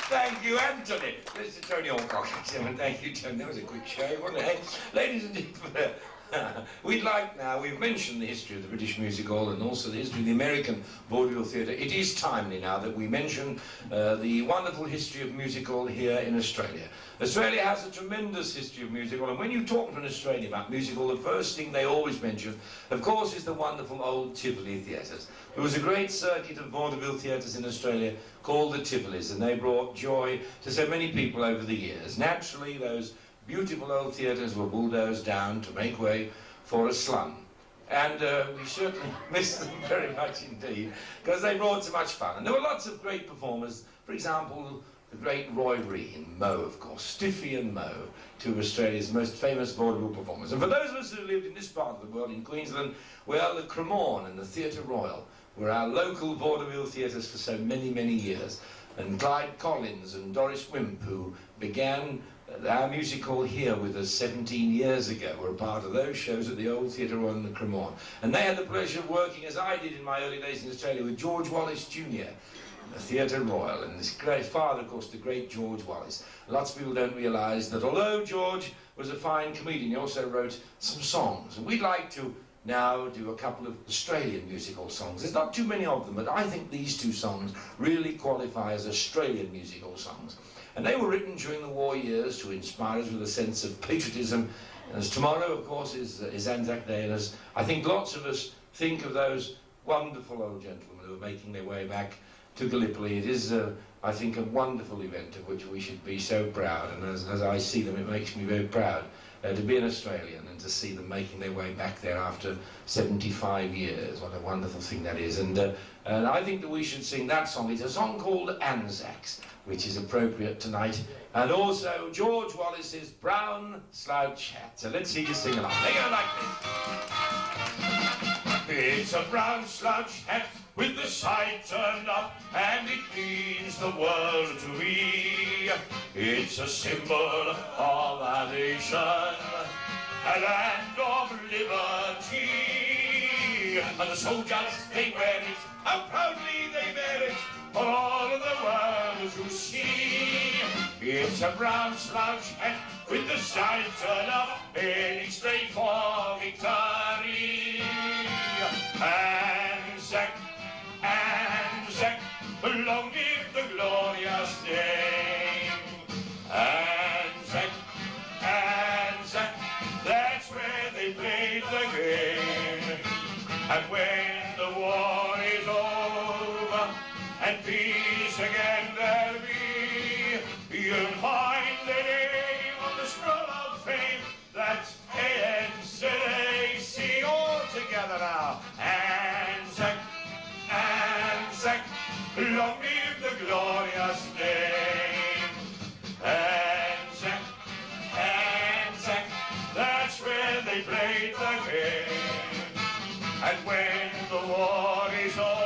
Thank you, Anthony. Mr. Tony Alcock. Thank you, Tony. That was a quick show, wasn't it? Ladies and gentlemen, we'd like now, we've mentioned the history of the British Music Hall and also the history of the American vaudeville theatre. It is timely now that we mention the wonderful history of music hall here in Australia. Australia has a tremendous history of music hall, and when you talk to an Australian about music hall, the first thing they always mention, of course, is the wonderful old Tivoli theatres. There was a great circuit of vaudeville theatres in Australia called the Tivolis, and they brought joy to so many people over the years. Naturally, those beautiful old theatres were bulldozed down to make way for a slum. And we certainly miss them very much indeed, because they brought so much fun. And there were lots of great performers. For example, the great Roy Ree and Mo, of course, Stiffy and Mo, two of Australia's most famous vaudeville performers. And for those of us who lived in this part of the world, in Queensland, well, the Cremorne and the Theatre Royal were our local vaudeville theatres for so many, many years. And Clyde Collins and Doris Wimp, who began our music hall here with us 17 years ago, were a part of those shows at the old Theatre Royal and the Cremorne. And they had the pleasure of working, as I did in my early days in Australia, with George Wallace Jr., the Theatre Royal, and his great father, of course, the great George Wallace. Lots of people don't realise that although George was a fine comedian, he also wrote some songs. And we'd like to now do a couple of Australian musical songs. There's not too many of them, but I think these two songs really qualify as Australian musical songs. And they were written during the war years to inspire us with a sense of patriotism. And as tomorrow, of course, is ANZACS Day, and as I think lots of us think of those wonderful old gentlemen who are making their way back to Gallipoli, it is, I think, a wonderful event of which we should be so proud. And as I see them, it makes me very proud to be an Australian and to see them making their way back there after 75 years. What a wonderful thing that is. And I think that we should sing that song. It's a song called ANZACS, which is appropriate tonight. And also George Wallace's Brown Slouch Hat. So let's see you sing along. They go like this. It's a brown slouch hat with the side turned up, and it means the world to me. It's a symbol of our nation, a land of liberty. And the soldiers, they wear it, how proudly they bear it, for all of the world to see. It's a brown slouch hat with the side turned up, heading straight for victory. ANZACS, ANZACS, long live the glorious name. ANZACS, ANZACS, that's where they played the game. And when the war is over and peace again there'll be, you'll find the name on the scroll of fame. That's ANZAC, all together now. ANZACS, ANZACS, long live the glorious name. ANZACS, ANZACS, that's where they played the game. And when the war is over